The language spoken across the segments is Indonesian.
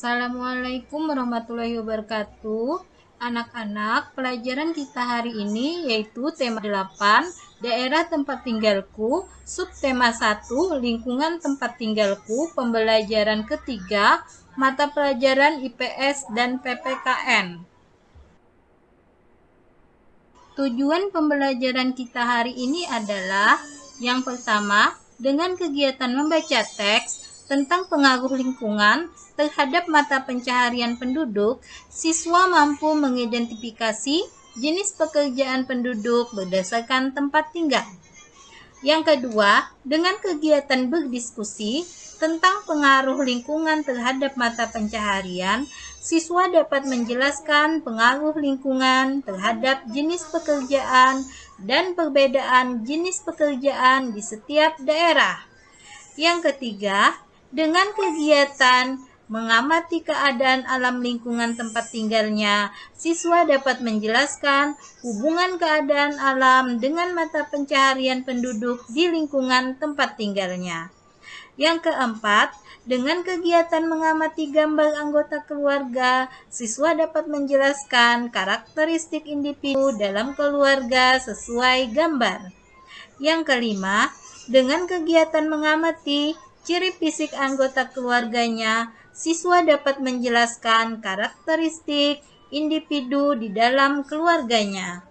Assalamualaikum warahmatullahi wabarakatuh. Anak-anak, pelajaran kita hari ini yaitu tema 8, daerah tempat tinggalku, subtema 1, lingkungan tempat tinggalku, pembelajaran ketiga, mata pelajaran IPS dan PPKN. Tujuan pembelajaran kita hari ini adalah yang pertama, dengan kegiatan membaca teks tentang pengaruh lingkungan terhadap mata pencaharian penduduk, siswa mampu mengidentifikasi jenis pekerjaan penduduk berdasarkan tempat tinggal. Yang kedua, dengan kegiatan berdiskusi tentang pengaruh lingkungan terhadap mata pencaharian, siswa dapat menjelaskan pengaruh lingkungan terhadap jenis pekerjaan dan perbedaan jenis pekerjaan di setiap daerah. Yang ketiga, dengan kegiatan mengamati keadaan alam lingkungan tempat tinggalnya, siswa dapat menjelaskan hubungan keadaan alam dengan mata pencaharian penduduk di lingkungan tempat tinggalnya. Yang keempat, dengan kegiatan mengamati gambar anggota keluarga, siswa dapat menjelaskan karakteristik individu dalam keluarga sesuai gambar. Yang kelima, dengan kegiatan mengamati ciri fisik anggota keluarganya, siswa dapat menjelaskan karakteristik individu di dalam keluarganya.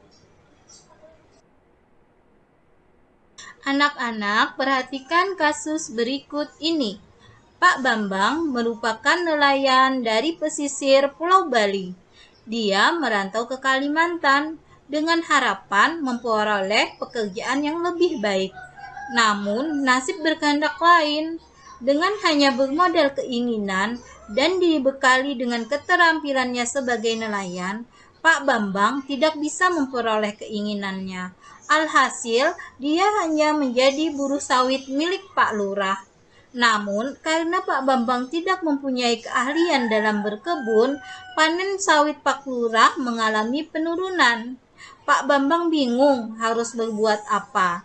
Anak-anak, perhatikan kasus berikut ini. Pak Bambang merupakan nelayan dari pesisir Pulau Bali. Dia merantau ke Kalimantan dengan harapan memperoleh pekerjaan yang lebih baik. Namun, nasib berkehendak lain. Dengan hanya bermodal keinginan dan dibekali dengan keterampilannya sebagai nelayan, Pak Bambang tidak bisa memperoleh keinginannya. Alhasil, dia hanya menjadi buruh sawit milik Pak Lurah. Namun, karena Pak Bambang tidak mempunyai keahlian dalam berkebun, panen sawit Pak Lurah mengalami penurunan. Pak Bambang bingung harus berbuat apa.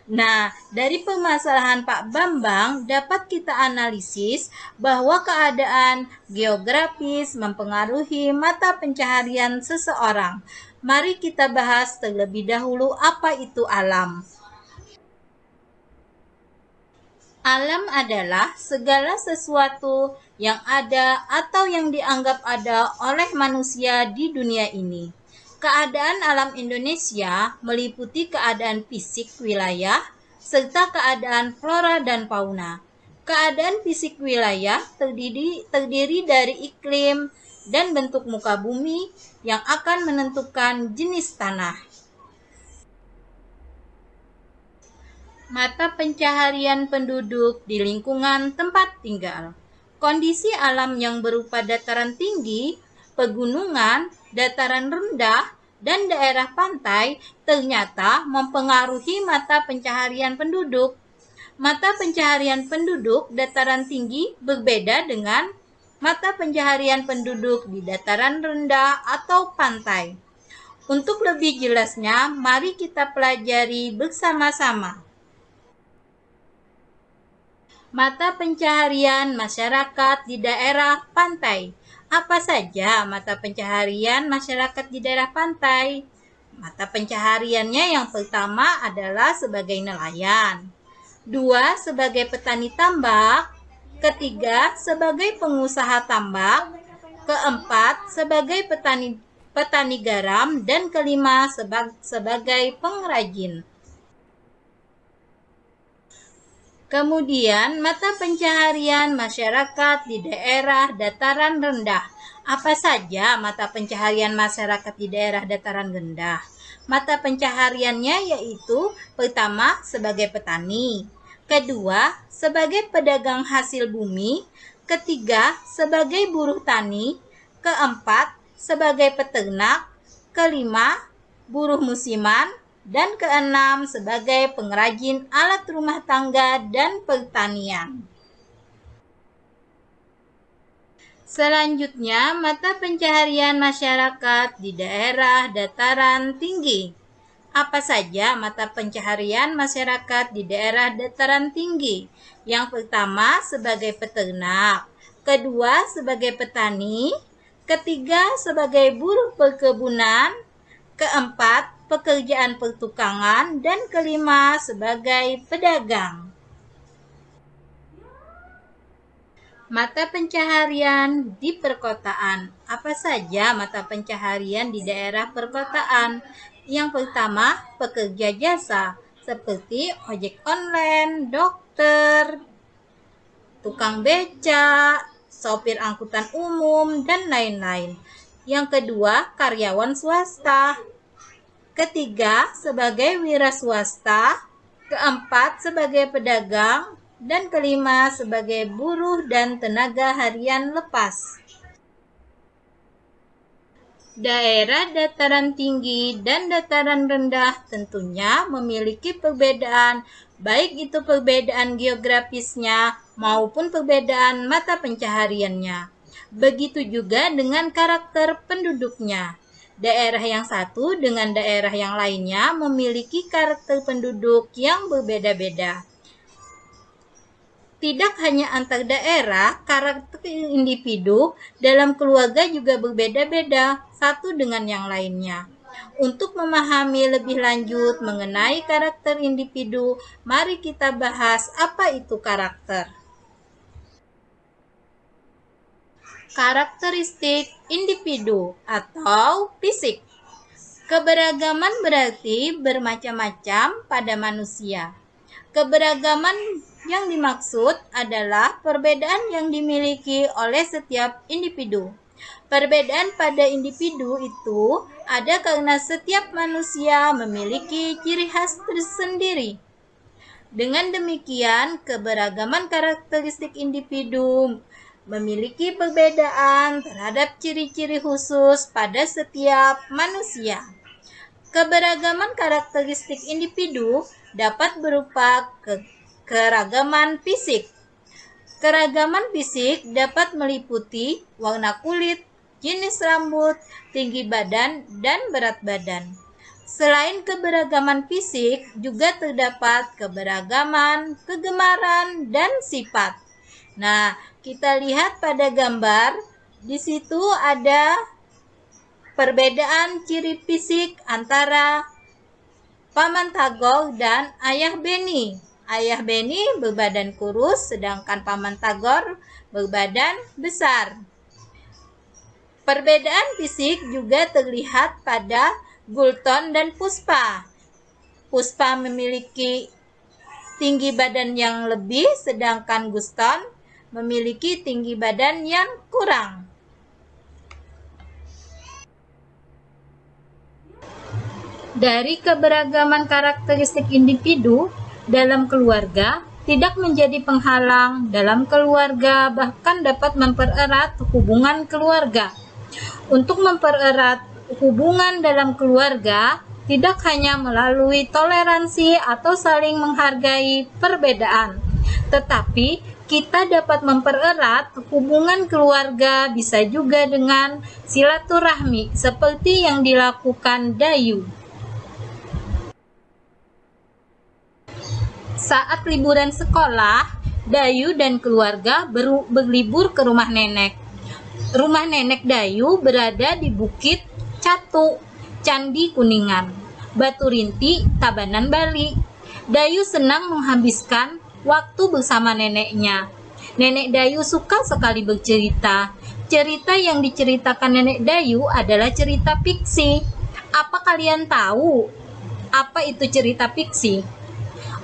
Nah, dari permasalahan Pak Bambang dapat kita analisis bahwa keadaan geografis mempengaruhi mata pencaharian seseorang. Mari kita bahas terlebih dahulu apa itu alam. Alam adalah segala sesuatu yang ada atau yang dianggap ada oleh manusia di dunia ini. Keadaan alam Indonesia meliputi keadaan fisik wilayah serta keadaan flora dan fauna. Keadaan fisik wilayah terdiri dari iklim dan bentuk muka bumi yang akan menentukan jenis tanah. Mata pencaharian penduduk di lingkungan tempat tinggal. Kondisi alam yang berupa dataran tinggi, pegunungan, dataran rendah, dan daerah pantai ternyata mempengaruhi mata pencaharian penduduk. Mata pencaharian penduduk dataran tinggi berbeda dengan mata pencaharian penduduk di dataran rendah atau pantai. Untuk lebih jelasnya, mari kita pelajari bersama-sama. Mata pencaharian masyarakat di daerah pantai. Apa saja mata pencaharian masyarakat di daerah pantai? Mata pencahariannya yang pertama adalah sebagai nelayan, 2 sebagai petani tambak, ketiga sebagai pengusaha tambak, keempat sebagai petani garam, dan kelima sebagai pengrajin. Kemudian, mata pencaharian masyarakat di daerah dataran rendah. Apa saja mata pencaharian masyarakat di daerah dataran rendah? Mata pencahariannya yaitu pertama sebagai petani, kedua sebagai pedagang hasil bumi, ketiga sebagai buruh tani, keempat sebagai peternak, kelima buruh musiman, dan keenam sebagai pengrajin alat rumah tangga dan pertanian. Selanjutnya, mata pencaharian masyarakat di daerah dataran tinggi. Apa saja mata pencaharian masyarakat di daerah dataran tinggi? Yang pertama sebagai peternak, kedua sebagai petani, ketiga sebagai buruh perkebunan, keempat pekerjaan pertukangan, dan kelima sebagai pedagang. Mata pencaharian di perkotaan. Apa saja mata pencaharian di daerah perkotaan? Yang pertama, pekerja jasa seperti ojek online, dokter, tukang beca, sopir angkutan umum, dan lain-lain. Yang kedua, karyawan swasta. Ketiga, sebagai wira swasta. Keempat, sebagai pedagang. Dan kelima, sebagai buruh dan tenaga harian lepas. Daerah dataran tinggi dan dataran rendah tentunya memiliki perbedaan, baik itu perbedaan geografisnya maupun perbedaan mata pencahariannya. Begitu juga dengan karakter penduduknya. Daerah yang satu dengan daerah yang lainnya memiliki karakter penduduk yang berbeda-beda. Tidak hanya antar daerah, karakter individu dalam keluarga juga berbeda-beda satu dengan yang lainnya. Untuk memahami lebih lanjut mengenai karakter individu, mari kita bahas apa itu karakter. Karakteristik individu atau fisik. Keberagaman berarti bermacam-macam pada manusia. Keberagaman yang dimaksud adalah perbedaan yang dimiliki oleh setiap individu. Perbedaan pada individu itu ada karena setiap manusia memiliki ciri khas tersendiri. Dengan demikian, keberagaman karakteristik individu memiliki perbedaan terhadap ciri-ciri khusus pada setiap manusia. Keberagaman karakteristik individu dapat berupa keragaman fisik. Keragaman fisik dapat meliputi warna kulit, jenis rambut, tinggi badan, dan berat badan. Selain keberagaman fisik, juga terdapat keberagaman, kegemaran, dan sifat. Nah, kita lihat pada gambar, di situ ada perbedaan ciri fisik antara Paman Tagor dan Ayah Beni. Ayah Beni berbadan kurus, sedangkan Paman Tagor berbadan besar. Perbedaan fisik juga terlihat pada Gulton dan Puspa. Puspa memiliki tinggi badan yang lebih, sedangkan Gulton memiliki tinggi badan yang kurang. Dari keberagaman karakteristik individu dalam keluarga tidak menjadi penghalang dalam keluarga, bahkan dapat mempererat hubungan keluarga. Untuk mempererat hubungan dalam keluarga tidak hanya melalui toleransi atau saling menghargai perbedaan, tetapi kita dapat mempererat hubungan keluarga bisa juga dengan silaturahmi seperti yang dilakukan Dayu. Saat liburan sekolah, Dayu dan keluarga berlibur ke rumah nenek. Rumah nenek Dayu berada di Bukit Catu, Candi Kuningan, Batu Rinti, Tabanan, Bali. Dayu senang menghabiskan waktu bersama neneknya. Nenek Dayu suka sekali bercerita. Cerita yang diceritakan nenek Dayu adalah cerita fiksi. Apa kalian tahu apa itu cerita fiksi?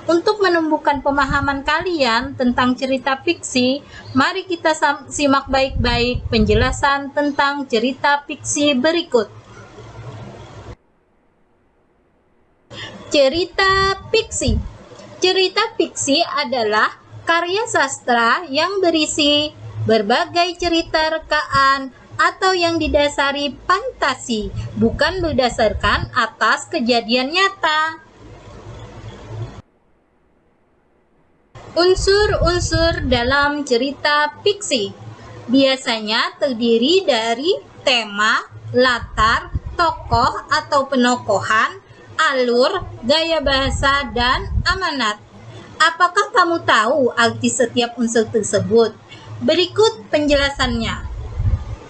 Untuk menumbuhkan pemahaman kalian tentang cerita fiksi, mari kita simak baik-baik penjelasan tentang cerita fiksi berikut. Cerita fiksi. Cerita fiksi adalah karya sastra yang berisi berbagai cerita rekaan atau yang didasari fantasi, bukan berdasarkan atas kejadian nyata. Unsur-unsur dalam cerita fiksi biasanya terdiri dari tema, latar, tokoh atau penokohan, alur, gaya bahasa, dan amanat. Apakah kamu tahu arti setiap unsur tersebut? Berikut penjelasannya.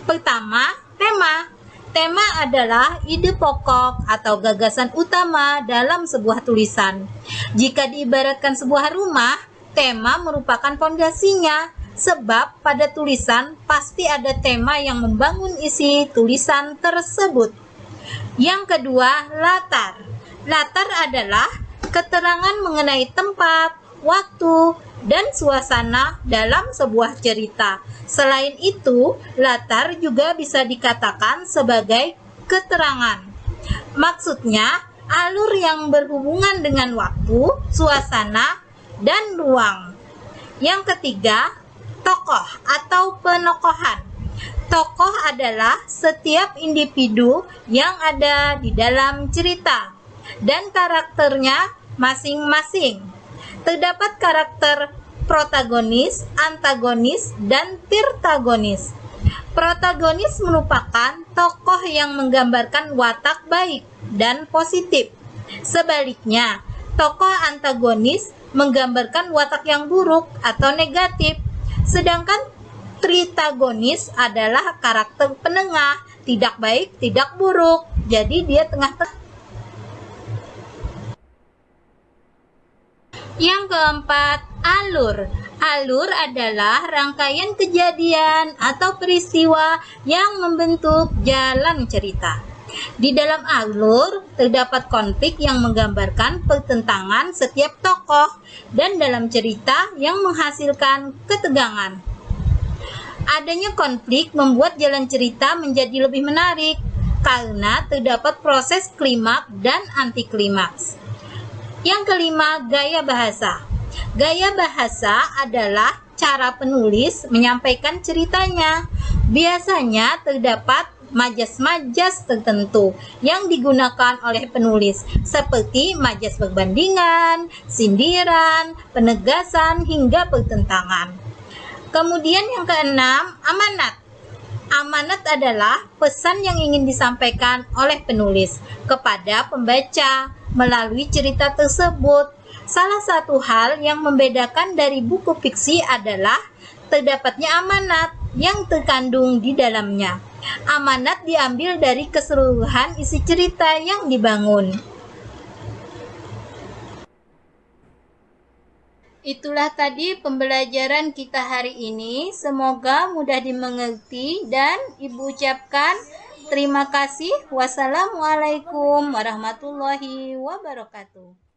Pertama, tema. Tema adalah ide pokok atau gagasan utama dalam sebuah tulisan. Jika diibaratkan sebuah rumah, tema merupakan fondasinya, sebab pada tulisan pasti ada tema yang membangun isi tulisan tersebut. Yang kedua, latar. Latar adalah keterangan mengenai tempat, waktu, dan suasana dalam sebuah cerita. Selain itu, latar juga bisa dikatakan sebagai keterangan. Maksudnya, alur yang berhubungan dengan waktu, suasana, dan ruang. Yang ketiga, tokoh atau penokohan. Tokoh adalah setiap individu yang ada di dalam cerita dan karakternya masing-masing. Terdapat karakter protagonis, antagonis, dan tirtagonis. Protagonis merupakan tokoh yang menggambarkan watak baik dan positif. Sebaliknya, tokoh antagonis menggambarkan watak yang buruk atau negatif. Sedangkan tritagonis adalah karakter penengah, tidak baik, tidak buruk. Jadi dia tengah-tengah. Yang keempat, alur. Alur adalah rangkaian kejadian atau peristiwa yang membentuk jalan cerita. Di dalam alur terdapat konflik yang menggambarkan pertentangan setiap tokoh dan dalam cerita yang menghasilkan ketegangan. Adanya konflik membuat jalan cerita menjadi lebih menarik karena terdapat proses klimaks dan antiklimaks. Yang kelima, gaya bahasa. Gaya bahasa adalah cara penulis menyampaikan ceritanya. Biasanya terdapat majas-majas tertentu yang digunakan oleh penulis, seperti majas perbandingan, sindiran, penegasan, hingga pertentangan. Kemudian yang keenam, amanat. Amanat adalah pesan yang ingin disampaikan oleh penulis kepada pembaca melalui cerita tersebut. Salah satu hal yang membedakan dari buku fiksi adalah terdapatnya amanat yang terkandung di dalamnya. Amanat diambil dari keseluruhan isi cerita yang dibangun. Itulah tadi pembelajaran kita hari ini. Semoga mudah dimengerti dan Ibu ucapkan terima kasih. Wassalamualaikum warahmatullahi wabarakatuh.